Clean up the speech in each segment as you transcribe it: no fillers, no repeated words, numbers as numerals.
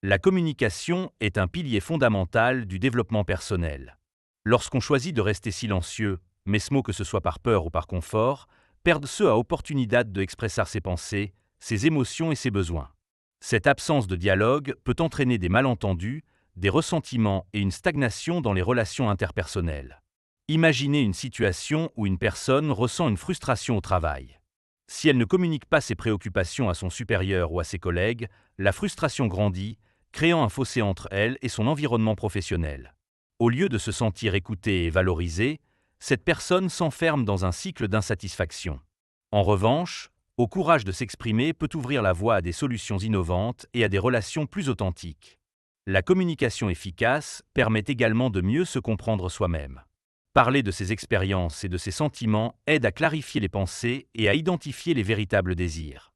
La communication est un pilier fondamental du développement personnel. Lorsqu'on choisit de rester silencieux, mesmo que ce soit par peur ou par confort, perdent ceux à oportunidad de expressar ses pensées, ses émotions et ses besoins. Cette absence de dialogue peut entraîner des malentendus, des ressentiments et une stagnation dans les relations interpersonnelles. Imaginez une situation où une personne ressent une frustration au travail. Si elle ne communique pas ses préoccupations à son supérieur ou à ses collègues, la frustration grandit, créant un fossé entre elle et son environnement professionnel. Au lieu de se sentir écoutée et valorisée, cette personne s'enferme dans un cycle d'insatisfaction. En revanche, au courage de s'exprimer peut ouvrir la voie à des solutions innovantes et à des relations plus authentiques. La communication efficace permet également de mieux se comprendre soi-même. Parler de ses expériences et de ses sentiments aide à clarifier les pensées et à identifier les véritables désirs.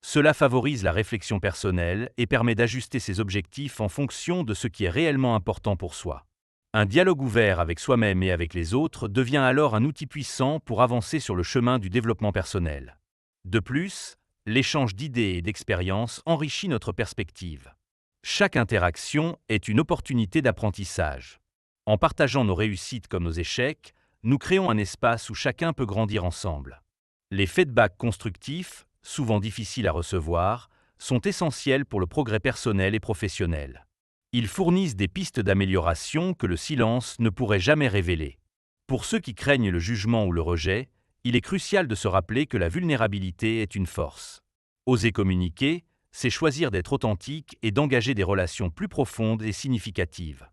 Cela favorise la réflexion personnelle et permet d'ajuster ses objectifs en fonction de ce qui est réellement important pour soi. Un dialogue ouvert avec soi-même et avec les autres devient alors un outil puissant pour avancer sur le chemin du développement personnel. De plus, l'échange d'idées et d'expériences enrichit notre perspective. Chaque interaction est une opportunité d'apprentissage. En partageant nos réussites comme nos échecs, nous créons un espace où chacun peut grandir ensemble. Les feedbacks constructifs, souvent difficiles à recevoir, sont essentiels pour le progrès personnel et professionnel. Ils fournissent des pistes d'amélioration que le silence ne pourrait jamais révéler. Pour ceux qui craignent le jugement ou le rejet, il est crucial de se rappeler que la vulnérabilité est une force. Oser communiquer, c'est choisir d'être authentique et d'engager des relations plus profondes et significatives.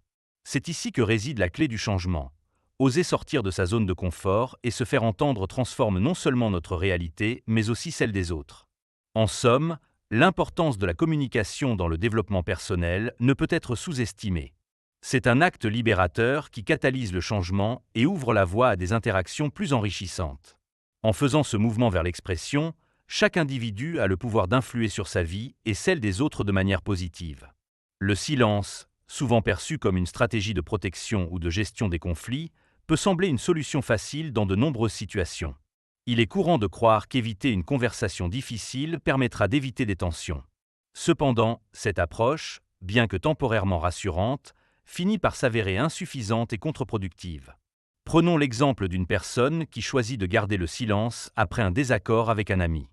C'est ici que réside la clé du changement. Oser sortir de sa zone de confort et se faire entendre transforme non seulement notre réalité, mais aussi celle des autres. En somme, l'importance de la communication dans le développement personnel ne peut être sous-estimée. C'est un acte libérateur qui catalyse le changement et ouvre la voie à des interactions plus enrichissantes. En faisant ce mouvement vers l'expression, chaque individu a le pouvoir d'influer sur sa vie et celle des autres de manière positive. Le silence, souvent perçu comme une stratégie de protection ou de gestion des conflits, peut sembler une solution facile dans de nombreuses situations. Il est courant de croire qu'éviter une conversation difficile permettra d'éviter des tensions. Cependant, cette approche, bien que temporairement rassurante, finit par s'avérer insuffisante et contre-productive. Prenons l'exemple d'une personne qui choisit de garder le silence après un désaccord avec un ami.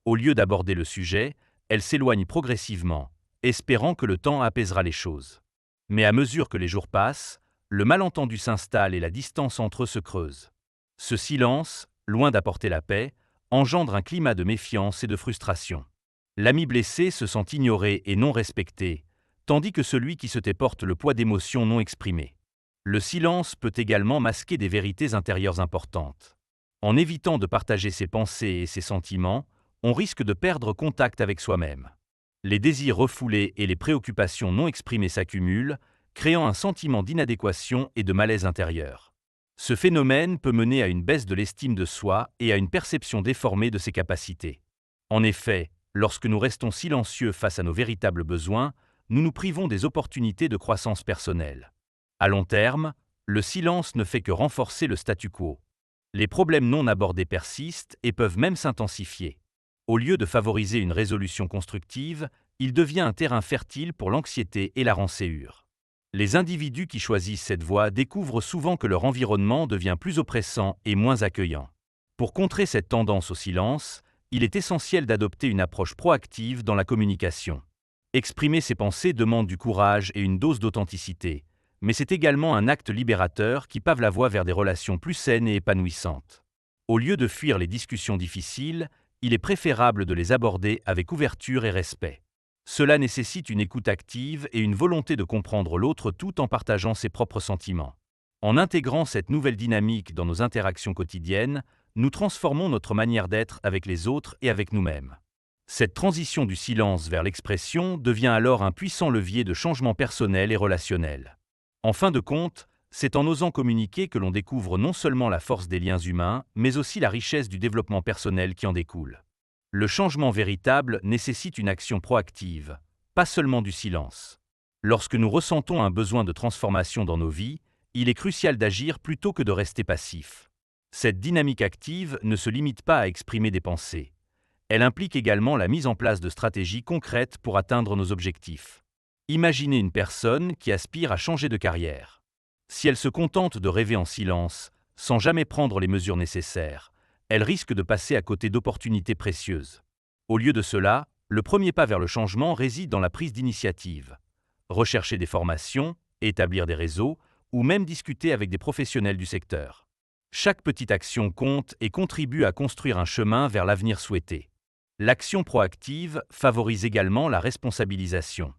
Au lieu d'aborder le sujet, elle s'éloigne progressivement, espérant que le temps apaisera les choses. Mais à mesure que les jours passent, le malentendu s'installe et la distance entre eux se creuse. Ce silence, loin d'apporter la paix, engendre un climat de méfiance et de frustration. L'ami blessé se sent ignoré et non respecté, tandis que celui qui se tait porte le poids d'émotions non exprimées. Le silence peut également masquer des vérités intérieures importantes. En évitant de partager ses pensées et ses sentiments, on risque de perdre contact avec soi-même. Les désirs refoulés et les préoccupations non exprimées s'accumulent, créant un sentiment d'inadéquation et de malaise intérieur. Ce phénomène peut mener à une baisse de l'estime de soi et à une perception déformée de ses capacités. En effet, lorsque nous restons silencieux face à nos véritables besoins, nous nous privons des opportunités de croissance personnelle. À long terme, le silence ne fait que renforcer le statu quo. Les problèmes non abordés persistent et peuvent même s'intensifier. Au lieu de favoriser une résolution constructive, il devient un terrain fertile pour l'anxiété et la rancéure. Les individus qui choisissent cette voie découvrent souvent que leur environnement devient plus oppressant et moins accueillant. Pour contrer cette tendance au silence, il est essentiel d'adopter une approche proactive dans la communication. Exprimer ses pensées demande du courage et une dose d'authenticité, mais c'est également un acte libérateur qui pave la voie vers des relations plus saines et épanouissantes. Au lieu de fuir les discussions difficiles, il est préférable de les aborder avec ouverture et respect. Cela nécessite une écoute active et une volonté de comprendre l'autre tout en partageant ses propres sentiments. En intégrant cette nouvelle dynamique dans nos interactions quotidiennes, nous transformons notre manière d'être avec les autres et avec nous-mêmes. Cette transition du silence vers l'expression devient alors un puissant levier de changement personnel et relationnel. En fin de compte, c'est en osant communiquer que l'on découvre non seulement la force des liens humains, mais aussi la richesse du développement personnel qui en découle. Le changement véritable nécessite une action proactive, pas seulement du silence. Lorsque nous ressentons un besoin de transformation dans nos vies, il est crucial d'agir plutôt que de rester passif. Cette dynamique active ne se limite pas à exprimer des pensées. Elle implique également la mise en place de stratégies concrètes pour atteindre nos objectifs. Imaginez une personne qui aspire à changer de carrière. Si elle se contente de rêver en silence, sans jamais prendre les mesures nécessaires, elle risque de passer à côté d'opportunités précieuses. Au lieu de cela, le premier pas vers le changement réside dans la prise d'initiative. Rechercher des formations, établir des réseaux, ou même discuter avec des professionnels du secteur. Chaque petite action compte et contribue à construire un chemin vers l'avenir souhaité. L'action proactive favorise également la responsabilisation.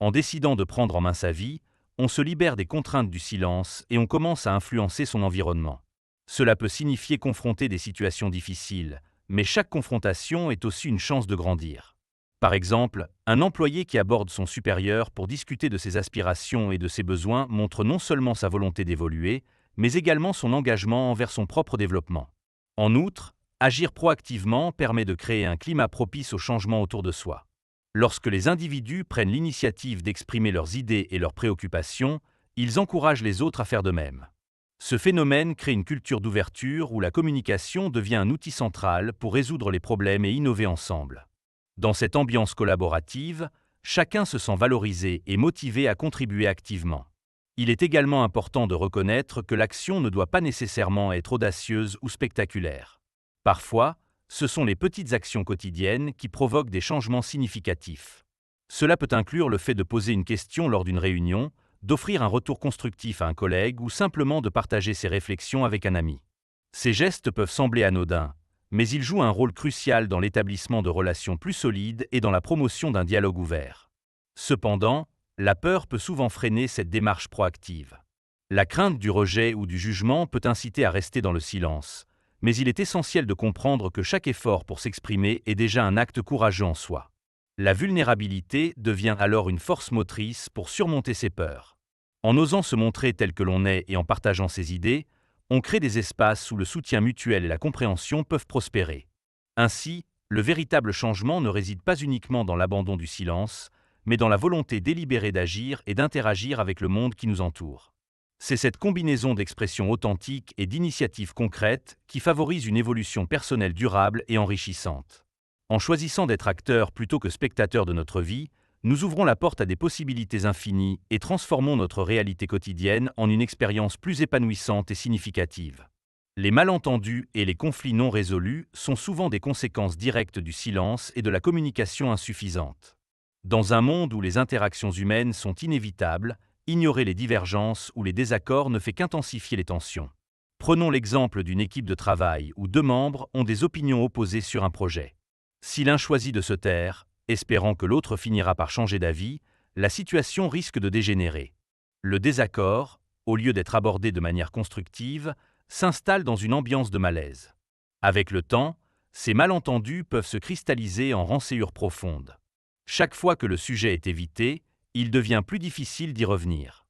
En décidant de prendre en main sa vie, on se libère des contraintes du silence et on commence à influencer son environnement. Cela peut signifier confronter des situations difficiles, mais chaque confrontation est aussi une chance de grandir. Par exemple, un employé qui aborde son supérieur pour discuter de ses aspirations et de ses besoins montre non seulement sa volonté d'évoluer, mais également son engagement envers son propre développement. En outre, agir proactivement permet de créer un climat propice au changement autour de soi. Lorsque les individus prennent l'initiative d'exprimer leurs idées et leurs préoccupations, ils encouragent les autres à faire de même. Ce phénomène crée une culture d'ouverture où la communication devient un outil central pour résoudre les problèmes et innover ensemble. Dans cette ambiance collaborative, chacun se sent valorisé et motivé à contribuer activement. Il est également important de reconnaître que l'action ne doit pas nécessairement être audacieuse ou spectaculaire. Parfois, ce sont les petites actions quotidiennes qui provoquent des changements significatifs. Cela peut inclure le fait de poser une question lors d'une réunion, d'offrir un retour constructif à un collègue ou simplement de partager ses réflexions avec un ami. Ces gestes peuvent sembler anodins, mais ils jouent un rôle crucial dans l'établissement de relations plus solides et dans la promotion d'un dialogue ouvert. Cependant, la peur peut souvent freiner cette démarche proactive. La crainte du rejet ou du jugement peut inciter à rester dans le silence, mais il est essentiel de comprendre que chaque effort pour s'exprimer est déjà un acte courageux en soi. La vulnérabilité devient alors une force motrice pour surmonter ses peurs. En osant se montrer tel que l'on est et en partageant ses idées, on crée des espaces où le soutien mutuel et la compréhension peuvent prospérer. Ainsi, le véritable changement ne réside pas uniquement dans l'abandon du silence, mais dans la volonté délibérée d'agir et d'interagir avec le monde qui nous entoure. C'est cette combinaison d'expressions authentiques et d'initiatives concrètes qui favorise une évolution personnelle durable et enrichissante. En choisissant d'être acteurs plutôt que spectateurs de notre vie, nous ouvrons la porte à des possibilités infinies et transformons notre réalité quotidienne en une expérience plus épanouissante et significative. Les malentendus et les conflits non résolus sont souvent des conséquences directes du silence et de la communication insuffisante. Dans un monde où les interactions humaines sont inévitables, ignorer les divergences ou les désaccords ne fait qu'intensifier les tensions. Prenons l'exemple d'une équipe de travail où deux membres ont des opinions opposées sur un projet. Si l'un choisit de se taire, espérant que l'autre finira par changer d'avis, la situation risque de dégénérer. Le désaccord, au lieu d'être abordé de manière constructive, s'installe dans une ambiance de malaise. Avec le temps, ces malentendus peuvent se cristalliser en rancœurs profondes. Chaque fois que le sujet est évité, il devient plus difficile d'y revenir.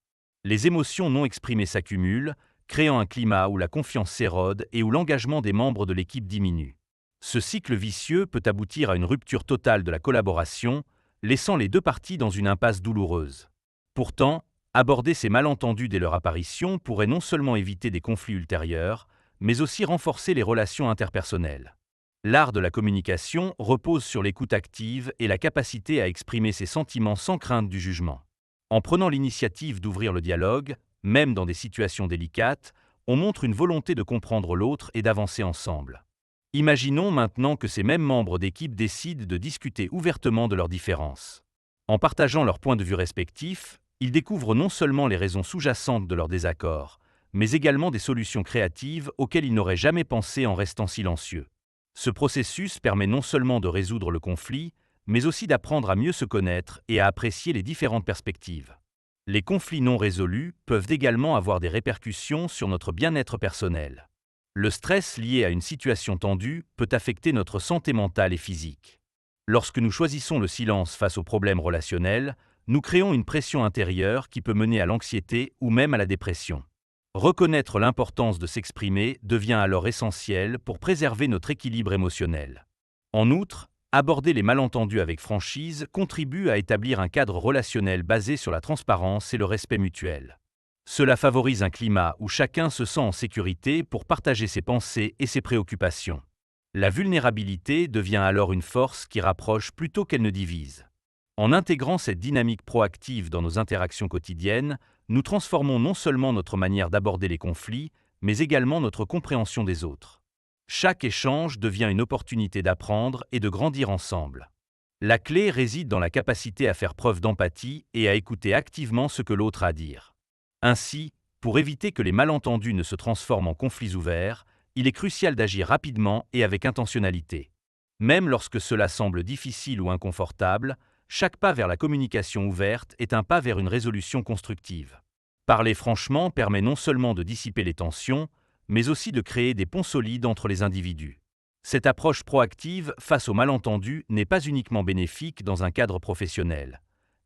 Les émotions non exprimées s'accumulent, créant un climat où la confiance s'érode et où l'engagement des membres de l'équipe diminue. Ce cycle vicieux peut aboutir à une rupture totale de la collaboration, laissant les deux parties dans une impasse douloureuse. Pourtant, aborder ces malentendus dès leur apparition pourrait non seulement éviter des conflits ultérieurs, mais aussi renforcer les relations interpersonnelles. L'art de la communication repose sur l'écoute active et la capacité à exprimer ses sentiments sans crainte du jugement. En prenant l'initiative d'ouvrir le dialogue, même dans des situations délicates, on montre une volonté de comprendre l'autre et d'avancer ensemble. Imaginons maintenant que ces mêmes membres d'équipe décident de discuter ouvertement de leurs différences. En partageant leurs points de vue respectifs, ils découvrent non seulement les raisons sous-jacentes de leurs désaccords, mais également des solutions créatives auxquelles ils n'auraient jamais pensé en restant silencieux. Ce processus permet non seulement de résoudre le conflit, mais aussi d'apprendre à mieux se connaître et à apprécier les différentes perspectives. Les conflits non résolus peuvent également avoir des répercussions sur notre bien-être personnel. Le stress lié à une situation tendue peut affecter notre santé mentale et physique. Lorsque nous choisissons le silence face aux problèmes relationnels, nous créons une pression intérieure qui peut mener à l'anxiété ou même à la dépression. Reconnaître l'importance de s'exprimer devient alors essentiel pour préserver notre équilibre émotionnel. En outre, aborder les malentendus avec franchise contribue à établir un cadre relationnel basé sur la transparence et le respect mutuel. Cela favorise un climat où chacun se sent en sécurité pour partager ses pensées et ses préoccupations. La vulnérabilité devient alors une force qui rapproche plutôt qu'elle ne divise. En intégrant cette dynamique proactive dans nos interactions quotidiennes, nous transformons non seulement notre manière d'aborder les conflits, mais également notre compréhension des autres. Chaque échange devient une opportunité d'apprendre et de grandir ensemble. La clé réside dans la capacité à faire preuve d'empathie et à écouter activement ce que l'autre a à dire. Ainsi, pour éviter que les malentendus ne se transforment en conflits ouverts, il est crucial d'agir rapidement et avec intentionnalité. Même lorsque cela semble difficile ou inconfortable, chaque pas vers la communication ouverte est un pas vers une résolution constructive. Parler franchement permet non seulement de dissiper les tensions, mais aussi de créer des ponts solides entre les individus. Cette approche proactive face aux malentendus n'est pas uniquement bénéfique dans un cadre professionnel.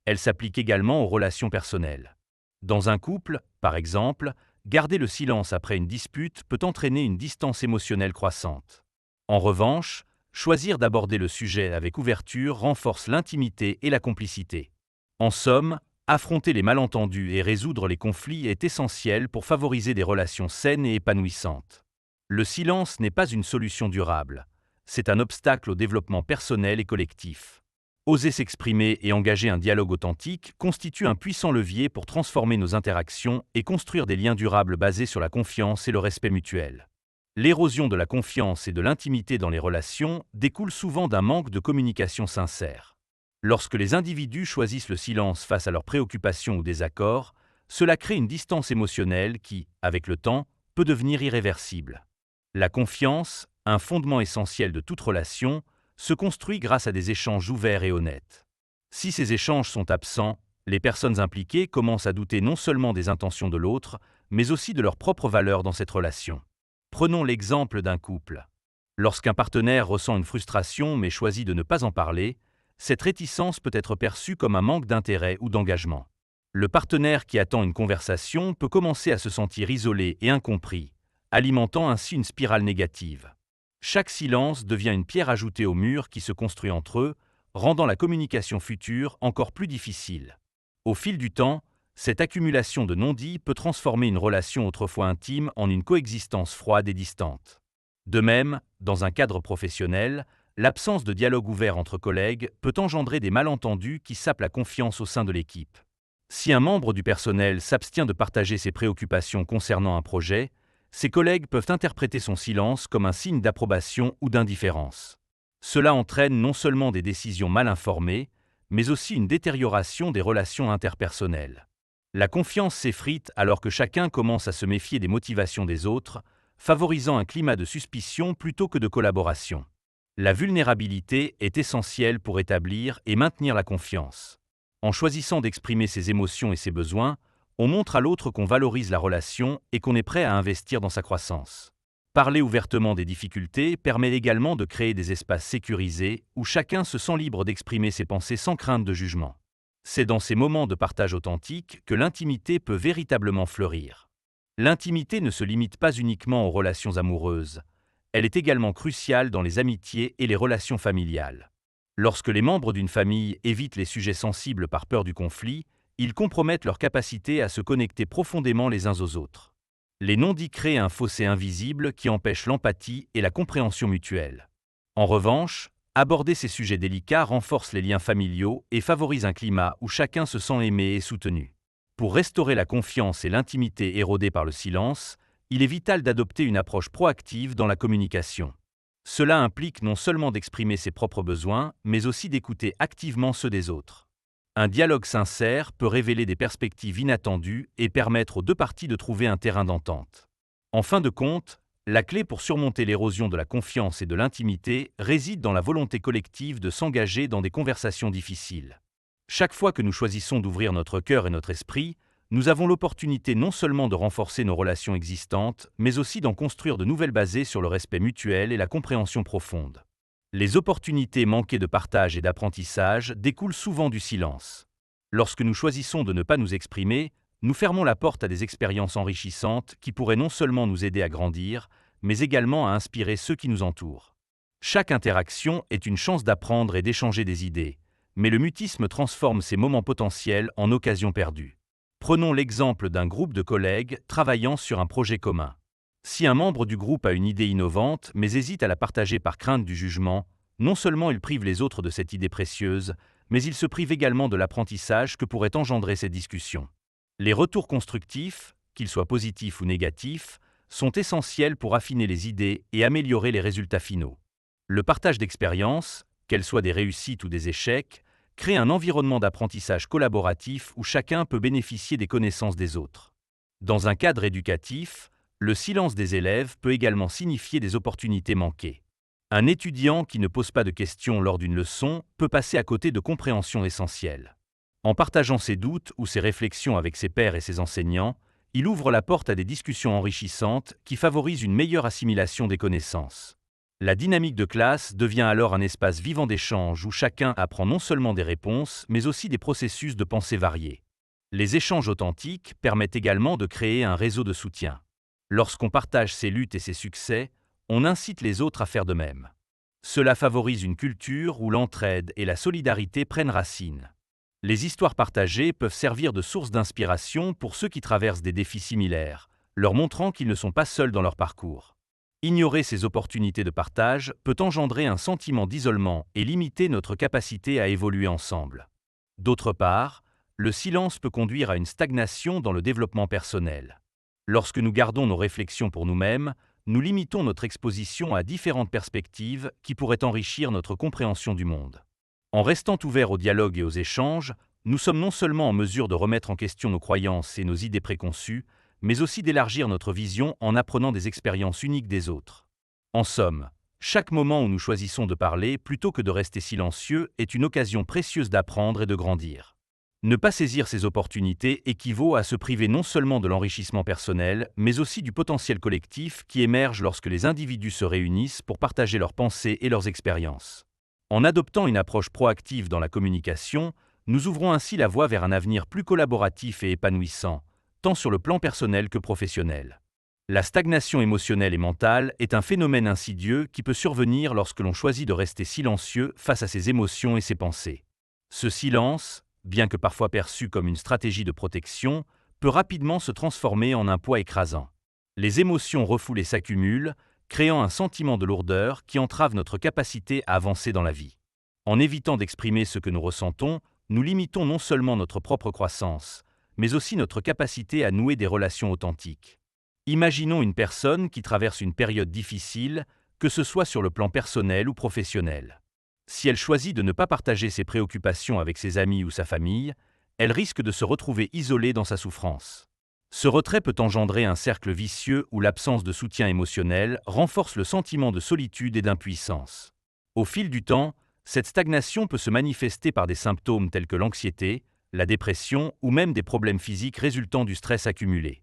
Elle s'applique également aux relations personnelles. Dans un couple, par exemple, garder le silence après une dispute peut entraîner une distance émotionnelle croissante. En revanche, choisir d'aborder le sujet avec ouverture renforce l'intimité et la complicité. En somme, affronter les malentendus et résoudre les conflits est essentiel pour favoriser des relations saines et épanouissantes. Le silence n'est pas une solution durable, c'est un obstacle au développement personnel et collectif. Oser s'exprimer et engager un dialogue authentique constitue un puissant levier pour transformer nos interactions et construire des liens durables basés sur la confiance et le respect mutuel. L'érosion de la confiance et de l'intimité dans les relations découle souvent d'un manque de communication sincère. Lorsque les individus choisissent le silence face à leurs préoccupations ou désaccords, cela crée une distance émotionnelle qui, avec le temps, peut devenir irréversible. La confiance, un fondement essentiel de toute relation, se construit grâce à des échanges ouverts et honnêtes. Si ces échanges sont absents, les personnes impliquées commencent à douter non seulement des intentions de l'autre, mais aussi de leur propre valeur dans cette relation. Prenons l'exemple d'un couple. Lorsqu'un partenaire ressent une frustration mais choisit de ne pas en parler, cette réticence peut être perçue comme un manque d'intérêt ou d'engagement. Le partenaire qui attend une conversation peut commencer à se sentir isolé et incompris, alimentant ainsi une spirale négative. Chaque silence devient une pierre ajoutée au mur qui se construit entre eux, rendant la communication future encore plus difficile. Au fil du temps, cette accumulation de non-dits peut transformer une relation autrefois intime en une coexistence froide et distante. De même, dans un cadre professionnel, l'absence de dialogue ouvert entre collègues peut engendrer des malentendus qui sapent la confiance au sein de l'équipe. Si un membre du personnel s'abstient de partager ses préoccupations concernant un projet, ses collègues peuvent interpréter son silence comme un signe d'approbation ou d'indifférence. Cela entraîne non seulement des décisions mal informées, mais aussi une détérioration des relations interpersonnelles. La confiance s'effrite alors que chacun commence à se méfier des motivations des autres, favorisant un climat de suspicion plutôt que de collaboration. La vulnérabilité est essentielle pour établir et maintenir la confiance. En choisissant d'exprimer ses émotions et ses besoins, on montre à l'autre qu'on valorise la relation et qu'on est prêt à investir dans sa croissance. Parler ouvertement des difficultés permet également de créer des espaces sécurisés où chacun se sent libre d'exprimer ses pensées sans crainte de jugement. C'est dans ces moments de partage authentique que l'intimité peut véritablement fleurir. L'intimité ne se limite pas uniquement aux relations amoureuses, elle est également cruciale dans les amitiés et les relations familiales. Lorsque les membres d'une famille évitent les sujets sensibles par peur du conflit, ils compromettent leur capacité à se connecter profondément les uns aux autres. Les non-dits créent un fossé invisible qui empêche l'empathie et la compréhension mutuelle. En revanche, aborder ces sujets délicats renforce les liens familiaux et favorise un climat où chacun se sent aimé et soutenu. Pour restaurer la confiance et l'intimité érodées par le silence, il est vital d'adopter une approche proactive dans la communication. Cela implique non seulement d'exprimer ses propres besoins, mais aussi d'écouter activement ceux des autres. Un dialogue sincère peut révéler des perspectives inattendues et permettre aux deux parties de trouver un terrain d'entente. En fin de compte, la clé pour surmonter l'érosion de la confiance et de l'intimité réside dans la volonté collective de s'engager dans des conversations difficiles. Chaque fois que nous choisissons d'ouvrir notre cœur et notre esprit, nous avons l'opportunité non seulement de renforcer nos relations existantes, mais aussi d'en construire de nouvelles basées sur le respect mutuel et la compréhension profonde. Les opportunités manquées de partage et d'apprentissage découlent souvent du silence. Lorsque nous choisissons de ne pas nous exprimer, nous fermons la porte à des expériences enrichissantes qui pourraient non seulement nous aider à grandir, mais également à inspirer ceux qui nous entourent. Chaque interaction est une chance d'apprendre et d'échanger des idées, mais le mutisme transforme ces moments potentiels en occasions perdues. Prenons l'exemple d'un groupe de collègues travaillant sur un projet commun. Si un membre du groupe a une idée innovante mais hésite à la partager par crainte du jugement, non seulement il prive les autres de cette idée précieuse, mais ils se privent également de l'apprentissage que pourraient engendrer ces discussions. Les retours constructifs, qu'ils soient positifs ou négatifs, sont essentiels pour affiner les idées et améliorer les résultats finaux. Le partage d'expériences, qu'elles soient des réussites ou des échecs, crée un environnement d'apprentissage collaboratif où chacun peut bénéficier des connaissances des autres. Dans un cadre éducatif, le silence des élèves peut également signifier des opportunités manquées. Un étudiant qui ne pose pas de questions lors d'une leçon peut passer à côté de compréhensions essentielles. En partageant ses doutes ou ses réflexions avec ses pairs et ses enseignants, il ouvre la porte à des discussions enrichissantes qui favorisent une meilleure assimilation des connaissances. La dynamique de classe devient alors un espace vivant d'échange où chacun apprend non seulement des réponses, mais aussi des processus de pensée variés. Les échanges authentiques permettent également de créer un réseau de soutien. Lorsqu'on partage ses luttes et ses succès, on incite les autres à faire de même. Cela favorise une culture où l'entraide et la solidarité prennent racine. Les histoires partagées peuvent servir de source d'inspiration pour ceux qui traversent des défis similaires, leur montrant qu'ils ne sont pas seuls dans leur parcours. Ignorer ces opportunités de partage peut engendrer un sentiment d'isolement et limiter notre capacité à évoluer ensemble. D'autre part, le silence peut conduire à une stagnation dans le développement personnel. Lorsque nous gardons nos réflexions pour nous-mêmes, nous limitons notre exposition à différentes perspectives qui pourraient enrichir notre compréhension du monde. En restant ouverts au dialogue et aux échanges, nous sommes non seulement en mesure de remettre en question nos croyances et nos idées préconçues, mais aussi d'élargir notre vision en apprenant des expériences uniques des autres. En somme, chaque moment où nous choisissons de parler plutôt que de rester silencieux est une occasion précieuse d'apprendre et de grandir. Ne pas saisir ces opportunités équivaut à se priver non seulement de l'enrichissement personnel, mais aussi du potentiel collectif qui émerge lorsque les individus se réunissent pour partager leurs pensées et leurs expériences. En adoptant une approche proactive dans la communication, nous ouvrons ainsi la voie vers un avenir plus collaboratif et épanouissant, tant sur le plan personnel que professionnel. La stagnation émotionnelle et mentale est un phénomène insidieux qui peut survenir lorsque l'on choisit de rester silencieux face à ses émotions et ses pensées. Ce silence, bien que parfois perçu comme une stratégie de protection, peut rapidement se transformer en un poids écrasant. Les émotions refoulées s'accumulent, créant un sentiment de lourdeur qui entrave notre capacité à avancer dans la vie. En évitant d'exprimer ce que nous ressentons, nous limitons non seulement notre propre croissance, mais aussi notre capacité à nouer des relations authentiques. Imaginons une personne qui traverse une période difficile, que ce soit sur le plan personnel ou professionnel. Si elle choisit de ne pas partager ses préoccupations avec ses amis ou sa famille, elle risque de se retrouver isolée dans sa souffrance. Ce retrait peut engendrer un cercle vicieux où l'absence de soutien émotionnel renforce le sentiment de solitude et d'impuissance. Au fil du temps, cette stagnation peut se manifester par des symptômes tels que l'anxiété, la dépression ou même des problèmes physiques résultant du stress accumulé.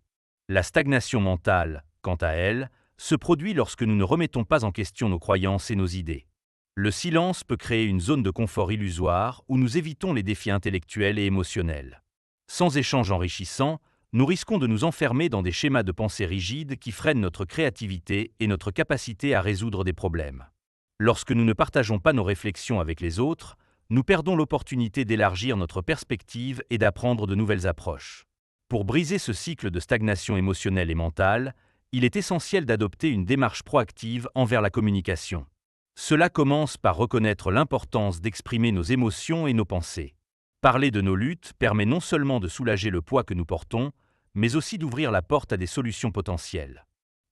La stagnation mentale, quant à elle, se produit lorsque nous ne remettons pas en question nos croyances et nos idées. Le silence peut créer une zone de confort illusoire où nous évitons les défis intellectuels et émotionnels. Sans échange enrichissant, nous risquons de nous enfermer dans des schémas de pensée rigides qui freinent notre créativité et notre capacité à résoudre des problèmes. Lorsque nous ne partageons pas nos réflexions avec les autres, nous perdons l'opportunité d'élargir notre perspective et d'apprendre de nouvelles approches. Pour briser ce cycle de stagnation émotionnelle et mentale, il est essentiel d'adopter une démarche proactive envers la communication. Cela commence par reconnaître l'importance d'exprimer nos émotions et nos pensées. Parler de nos luttes permet non seulement de soulager le poids que nous portons, mais aussi d'ouvrir la porte à des solutions potentielles.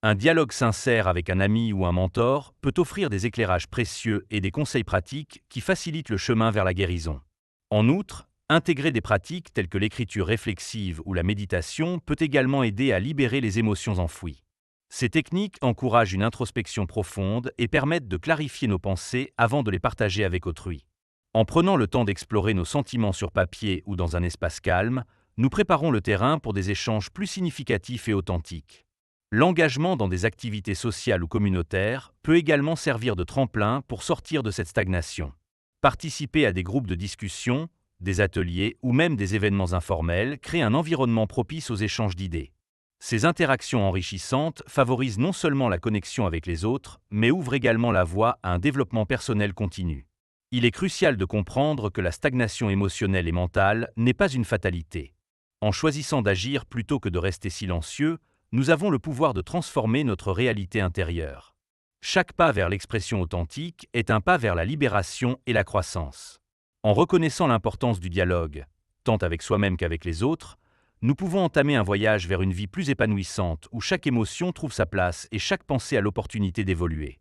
Un dialogue sincère avec un ami ou un mentor peut offrir des éclairages précieux et des conseils pratiques qui facilitent le chemin vers la guérison. En outre, intégrer des pratiques telles que l'écriture réflexive ou la méditation peut également aider à libérer les émotions enfouies. Ces techniques encouragent une introspection profonde et permettent de clarifier nos pensées avant de les partager avec autrui. En prenant le temps d'explorer nos sentiments sur papier ou dans un espace calme, nous préparons le terrain pour des échanges plus significatifs et authentiques. L'engagement dans des activités sociales ou communautaires peut également servir de tremplin pour sortir de cette stagnation. Participer à des groupes de discussion, des ateliers ou même des événements informels crée un environnement propice aux échanges d'idées. Ces interactions enrichissantes favorisent non seulement la connexion avec les autres, mais ouvrent également la voie à un développement personnel continu. Il est crucial de comprendre que la stagnation émotionnelle et mentale n'est pas une fatalité. En choisissant d'agir plutôt que de rester silencieux, nous avons le pouvoir de transformer notre réalité intérieure. Chaque pas vers l'expression authentique est un pas vers la libération et la croissance. En reconnaissant l'importance du dialogue, tant avec soi-même qu'avec les autres, nous pouvons entamer un voyage vers une vie plus épanouissante où chaque émotion trouve sa place et chaque pensée a l'opportunité d'évoluer.